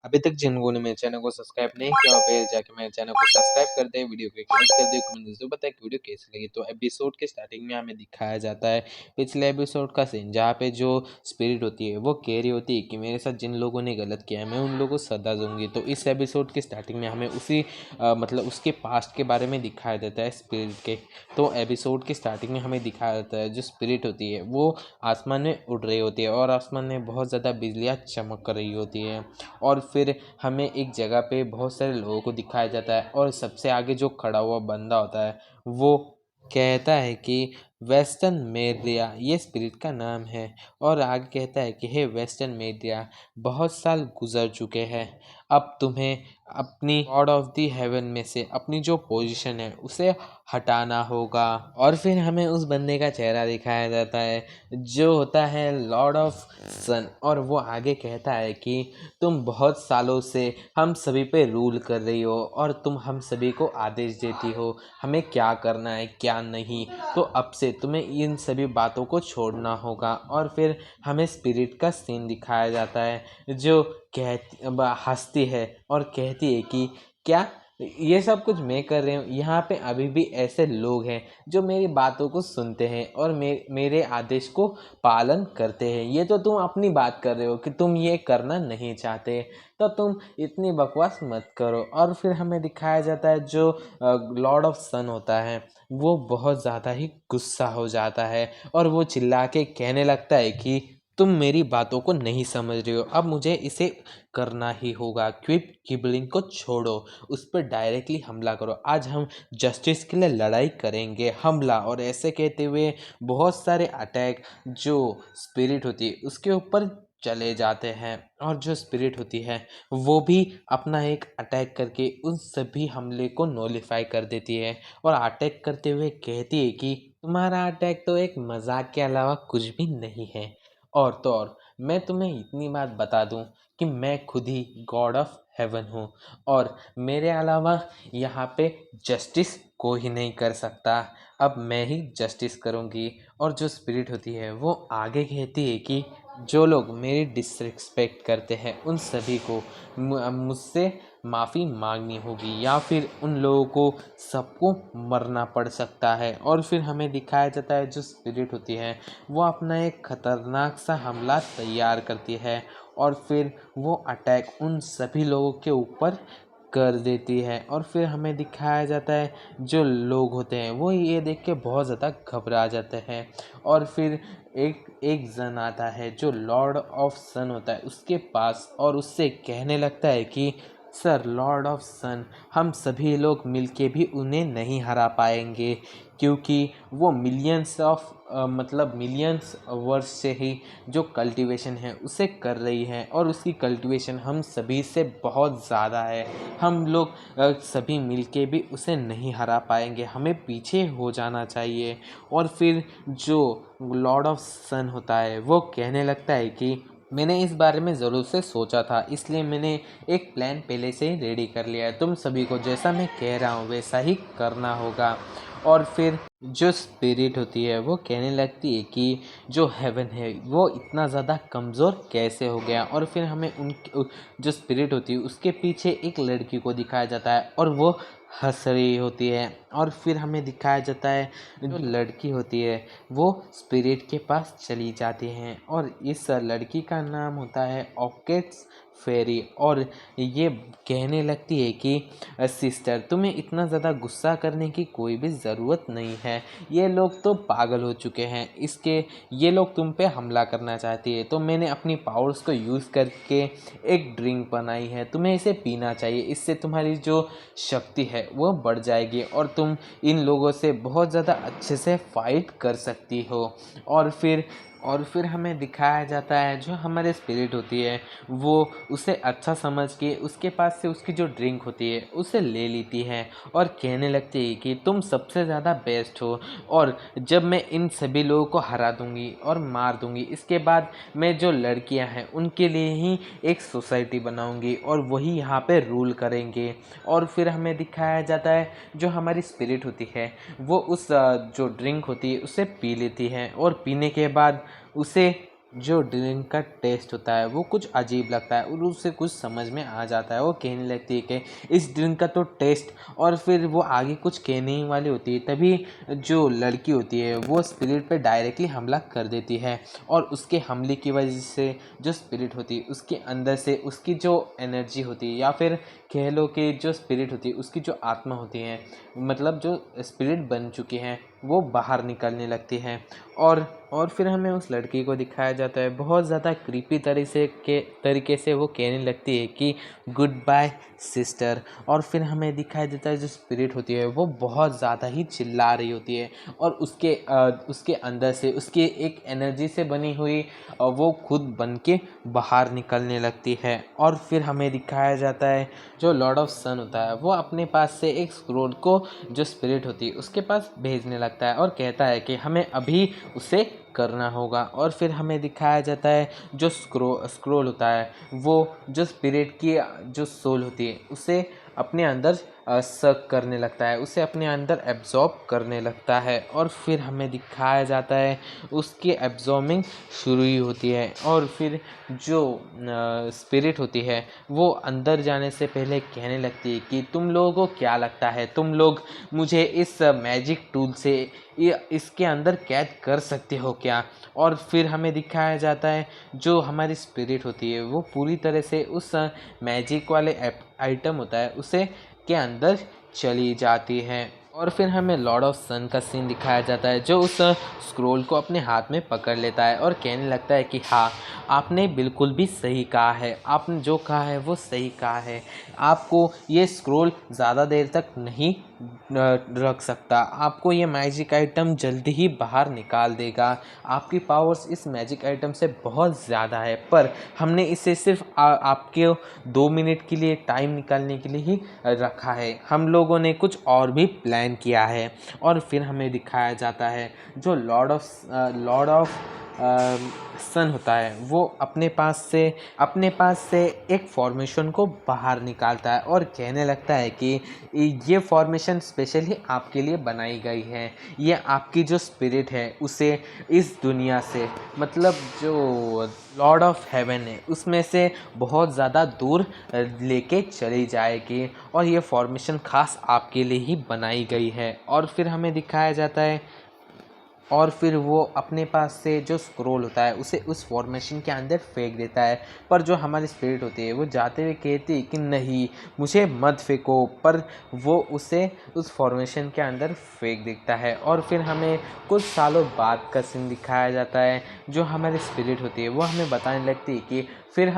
अभी तक जिन लोगों ने मेरे चैनल को सब्सक्राइब नहीं किया हो, पहले जाके मेरे चैनल को सब्सक्राइब कर दें, वीडियो को एक लाइक कर दें, कमेंट ज़रूर बताएं कि वीडियो कैसी लगी। तो एपिसोड के स्टार्टिंग में हमें दिखाया जाता है पिछले एपिसोड का सीन, जहाँ पे जो स्पिरिट होती है वो कह रही होती है कि मेरे साथ जिन लोगों ने गलत किया है मैं उन लोगों को सजा दूंगी। तो इस एपिसोड के स्टार्टिंग में हमें उसी मतलब उसके पास्ट के बारे में दिखाया जाता है स्पिरिट के। तो एपिसोड के स्टार्टिंग में हमें दिखाया जाता है जो स्पिरिट होती है वो आसमान में उड़ रही होती है और आसमान में बहुत ज़्यादा बिजलियाँ चमक रही होती है। और फिर हमें एक जगह पे बहुत सारे लोगों को दिखाया जाता है और सबसे आगे जो खड़ा हुआ बंदा होता है वो कहता है कि वेस्टर्न मेरिया ये स्पिरिट का नाम है। और आगे कहता है कि हे वेस्टर्न मेरिया, बहुत साल गुजर चुके हैं, अब तुम्हें अपनी गॉड ऑफ दी हेवन में से अपनी जो पोजीशन है उसे हटाना होगा। और फिर हमें उस बंदे का चेहरा दिखाया जाता है जो होता है लॉर्ड ऑफ सन। और वो आगे कहता है कि तुम बहुत सालों से हम सभी पे रूल कर रही हो और तुम हम सभी को आदेश देती हो हमें क्या करना है क्या नहीं। तो अब से तुम्हें इन सभी बातों को छोड़ना होगा। और फिर हमें स्पिरिट का सीन दिखाया जाता है जो हंसती है और कहती है कि क्या ये सब कुछ मैं कर रही हूँ, यहाँ पे अभी भी ऐसे लोग हैं जो मेरी बातों को सुनते हैं और मेरे आदेश को पालन करते हैं। ये तो तुम अपनी बात कर रहे हो कि तुम ये करना नहीं चाहते, तो तुम इतनी बकवास मत करो। और फिर हमें दिखाया जाता है जो लॉर्ड ऑफ सन होता है वो बहुत ज़्यादा ही गुस्सा हो जाता है और वो चिल्ला के कहने लगता है कि तुम मेरी बातों को नहीं समझ रहे हो, अब मुझे इसे करना ही होगा। क्विप किबलिंग को छोड़ो, उस पर डायरेक्टली हमला करो, आज हम जस्टिस के लिए लड़ाई करेंगे, हमला। और ऐसे कहते हुए बहुत सारे अटैक जो स्पिरिट होती है उसके ऊपर चले जाते हैं। और जो स्पिरिट होती है वो भी अपना एक अटैक करके उन सभी हमले को नोलिफाई कर देती है और अटैक करते हुए कहती है कि तुम्हारा अटैक तो एक मजाक के अलावा कुछ भी नहीं है। और तो और मैं तुम्हें इतनी बात बता दूं कि मैं खुद ही गॉड ऑफ हेवन हूँ और मेरे अलावा यहाँ पे जस्टिस कोई ही नहीं कर सकता, अब मैं ही जस्टिस करूँगी। और जो स्पिरिट होती है वो आगे कहती है कि जो लोग मेरी डिसरिस्पेक्ट करते हैं उन सभी को मुझसे माफ़ी मांगनी होगी या फिर उन लोगों को सबको मरना पड़ सकता है। और फिर हमें दिखाया जाता है जो स्पिरिट होती है वो अपना एक खतरनाक सा हमला तैयार करती है और फिर वो अटैक उन सभी लोगों के ऊपर कर देती है। और फिर हमें दिखाया जाता है जो लोग होते हैं वो ये देख के बहुत ज़्यादा घबरा जाते हैं। और फिर एक एक जन आता है जो लॉर्ड ऑफ सन होता है उसके पास और उससे कहने लगता है कि सर लॉर्ड ऑफ सन, हम सभी लोग मिलके भी उन्हें नहीं हरा पाएंगे क्योंकि वो मिलियंस ऑफ मतलब मिलियंस वर्ष से ही जो कल्टीवेशन है उसे कर रही है और उसकी कल्टीवेशन हम सभी से बहुत ज़्यादा है। हम लोग सभी मिलके भी उसे नहीं हरा पाएंगे, हमें पीछे हो जाना चाहिए। और फिर जो लॉर्ड ऑफ सन होता है वो कहने लगता है कि मैंने इस बारे में ज़रूर से सोचा था, इसलिए मैंने एक प्लान पहले से ही रेडी कर लिया है, तुम सभी को जैसा मैं कह रहा हूँ वैसा ही करना होगा। और फिर जो स्पिरिट होती है वो कहने लगती है कि जो हेवन है वो इतना ज़्यादा कमज़ोर कैसे हो गया। और फिर हमें जो स्पिरिट होती है उसके पीछे एक लड़की को दिखाया जाता है और वो हंस रही होती है। और फिर हमें दिखाया जाता है जो लड़की होती है वो स्पिरिट के पास चली जाती हैं और इस लड़की का नाम होता है ऑकेट्स फेरी। और ये कहने लगती है कि सिस्टर तुम्हें इतना ज़्यादा गुस्सा करने की कोई भी ज़रूरत नहीं है, ये लोग तो पागल हो चुके हैं, इसके ये लोग तुम पे हमला करना चाहती है, तो मैंने अपनी पावर्स को यूज़ करके एक ड्रिंक बनाई है, तुम्हें इसे पीना चाहिए, इससे तुम्हारी जो शक्ति है वो बढ़ जाएगी और तुम इन लोगों से बहुत ज़्यादा अच्छे से फाइट कर सकती हो। और फिर हमें दिखाया जाता है जो हमारे स्पिरिट होती है वो उसे अच्छा समझ के उसके पास से उसकी जो ड्रिंक होती है उसे ले लेती है और कहने लगती है कि तुम सबसे ज़्यादा बेस्ट हो और जब मैं इन सभी लोगों को हरा दूंगी और मार दूंगी इसके बाद मैं जो लड़कियां हैं उनके लिए ही एक सोसाइटी बनाऊंगी और वही यहाँ पे रूल करेंगे। और फिर हमें दिखाया जाता है जो हमारी स्पिरिट होती है वो उस जो ड्रिंक होती है उसे पी लेती है और पीने के बाद उसे जो ड्रिंक का टेस्ट होता है वो कुछ अजीब लगता है और उससे कुछ समझ में आ जाता है। वो कहने लगती है कि इस ड्रिंक का तो टेस्ट, और फिर वो आगे कुछ कहने ही वाली होती है, तभी जो लड़की होती है वो स्पिरिट पे डायरेक्टली हमला कर देती है। और उसके हमले की वजह से जो स्पिरिट होती है उसके अंदर से उसकी जो एनर्जी होती है, या फिर कह लो कि जो स्पिरिट होती है उसकी जो आत्मा होती है, मतलब जो स्पिरिट बन चुकी हैं, वो बाहर निकलने लगती हैं। और फिर हमें उस लड़की को दिखाया जाता है बहुत ज़्यादा क्रीपी तरीके से वो कहने लगती है कि गुड बाय सिस्टर। और फिर हमें दिखाई देता है जो स्पिरिट होती है वो बहुत ज़्यादा ही चिल्ला रही होती है, और उसके अंदर से उसकी एक एनर्जी से बनी हुई वो खुद बन के बाहर निकलने लगती है। और फिर हमें दिखाया जाता है जो लॉर्ड ऑफ सन होता है वो अपने पास से एक स्क्रोल को जो स्पिरिट होती है उसके पास भेजने लगता है और कहता है कि हमें अभी उसे करना होगा। और फिर हमें दिखाया जाता है जो स्क्रोल होता है वो जो स्पिरिट की जो सोल होती है उसे अपने अंदर सक करने लगता है, उसे अपने अंदर एब्जॉर्ब करने लगता है। और फिर हमें दिखाया जाता है उसकी एब्जॉर्बिंग शुरू ही होती है। और फिर जो स्पिरिट होती है वो अंदर जाने से पहले कहने लगती है कि तुम लोगों को क्या लगता है, तुम लोग मुझे इस मैजिक टूल से इसके अंदर कैद कर सकते हो क्या। और फिर हमें दिखाया जाता है जो हमारी स्पिरिट होती है वो पूरी तरह से उस मैजिक वाले आइटम होता है उसे के अंदर चली जाती है। और फिर हमें लॉर्ड ऑफ सन का सीन दिखाया जाता है जो उस स्क्रोल को अपने हाथ में पकड़ लेता है और कहने लगता है कि हाँ, आपने बिल्कुल भी सही कहा है, आपने जो कहा है वो सही कहा है। आपको ये स्क्रोल ज़्यादा देर तक नहीं रख सकता, आपको ये मैजिक आइटम जल्दी ही बाहर निकाल देगा। आपकी पावर्स इस मैजिक आइटम से बहुत ज़्यादा है, पर हमने इसे सिर्फ आपके 2 मिनट के लिए टाइम निकालने के लिए ही रखा है, हम लोगों ने कुछ और भी प्लान किया है। और फिर हमें दिखाया जाता है जो लॉर्ड ऑफ सन होता है वो अपने पास से एक फॉर्मेशन को बाहर निकालता है और कहने लगता है कि ये फॉर्मेशन स्पेशली आपके लिए बनाई गई है, ये आपकी जो स्पिरिट है उसे इस दुनिया से, मतलब जो लॉर्ड ऑफ हेवन है उसमें से बहुत ज़्यादा दूर लेके चली जाएगी, और ये फॉर्मेशन खास आपके लिए ही बनाई गई है। और फिर हमें दिखाया जाता है और फिर वो अपने पास से जो स्क्रोल होता है उसे उस फॉर्मेशन के अंदर फेंक देता है। पर जो हमारी स्पिरिट होती है वो जाते हुए कहती है कि नहीं, मुझे मत फेंको, पर वो उसे उस फॉर्मेशन के अंदर फेंक देता है। और फिर हमें कुछ सालों बाद का सीन दिखाया जाता है जो हमारी स्पिरिट होती है वो हमें बताने लगती है कि फिर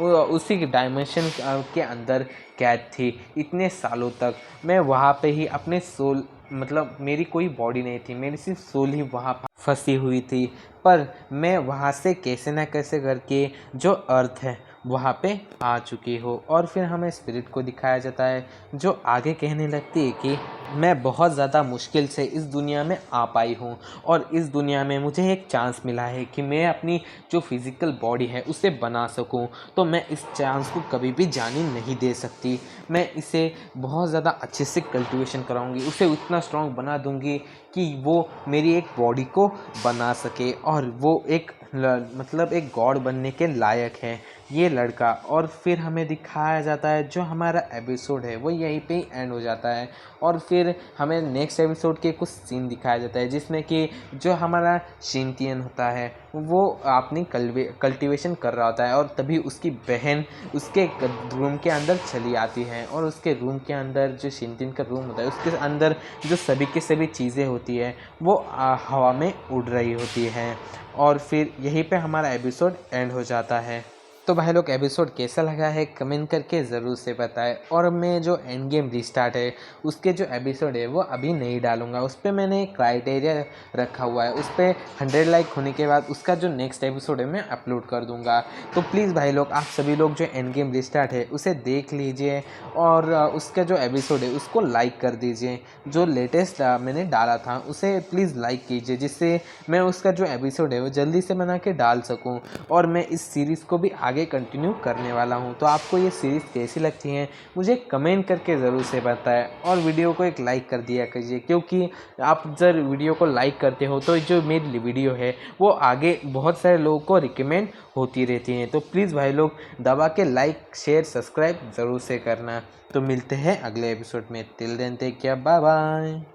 उसी डायमेंशन के अंदर कैद थी इतने सालों तक। मैं वहाँ पे ही अपने सोल, मतलब मेरी कोई बॉडी नहीं थी, मेरी सिर्फ सोल ही वहाँ फंसी हुई थी, पर मैं वहाँ से कैसे ना कैसे करके जो अर्थ है वहाँ पे आ चुकी हो। और फिर हमें स्पिरिट को दिखाया जाता है जो आगे कहने लगती है कि मैं बहुत ज़्यादा मुश्किल से इस दुनिया में आ पाई हूँ, और इस दुनिया में मुझे एक चांस मिला है कि मैं अपनी जो फिज़िकल बॉडी है उसे बना सकूँ, तो मैं इस चांस को कभी भी जाने नहीं दे सकती। मैं इसे बहुत ज़्यादा अच्छे से कल्टीवेशन कराऊंगी, उसे उतना स्ट्रॉन्ग बना दूंगी कि वो मेरी एक बॉडी को बना सके, और वो मतलब एक गॉड बनने के लायक है ये लड़का। और फिर हमें दिखाया जाता है जो हमारा एपिसोड है वो यहीं पे ही एंड हो जाता है। और फिर हमें नेक्स्ट एपिसोड के कुछ सीन दिखाया जाता है जिसमें कि जो हमारा शिनतियन होता है वो अपनी कल्टीवेशन कर रहा होता है, और तभी उसकी बहन उसके रूम के अंदर चली आती है, और उसके रूम के अंदर जो शिनतियन का रूम होता है उसके अंदर जो सभी की सभी चीज़ें होती है वो हवा में उड़ रही होती हैं। और फिर यहीं पे हमारा एपिसोड एंड हो जाता है। तो भाई लोग, एपिसोड कैसा लगा है कमेंट करके ज़रूर से बताएं। और मैं जो एंड गेम रिस्टार्ट है उसके जो एपिसोड है वो अभी नहीं डालूंगा, उस पर मैंने क्राइटेरिया रखा हुआ है, उस पर 100 लाइक होने के बाद उसका जो नेक्स्ट एपिसोड है मैं अपलोड कर दूंगा। तो प्लीज़ भाई लोग, आप सभी लोग जो एंड गेम रिस्टार्ट है उसे देख लीजिए, और उसका जो एपिसोड है उसको लाइक कर दीजिए। जो लेटेस्ट मैंने डाला था उसे प्लीज़ लाइक कीजिए, जिससे मैं उसका जो एपिसोड है वो जल्दी से बना के डाल सकूँ, और मैं इस सीरीज़ को भी आगे कंटिन्यू करने वाला हूँ। तो आपको ये सीरीज़ कैसी लगती हैं मुझे कमेंट करके ज़रूर से बताएं और वीडियो को एक लाइक कर दिया कीजिए, क्योंकि आप जब वीडियो को लाइक करते हो तो जो मेरी वीडियो है वो आगे बहुत सारे लोगों को रिकमेंड होती रहती हैं। तो प्लीज़ भाई लोग दबा के लाइक शेयर सब्सक्राइब ज़रूर से करना। तो मिलते हैं अगले एपिसोड में। Till then take care, bye bye.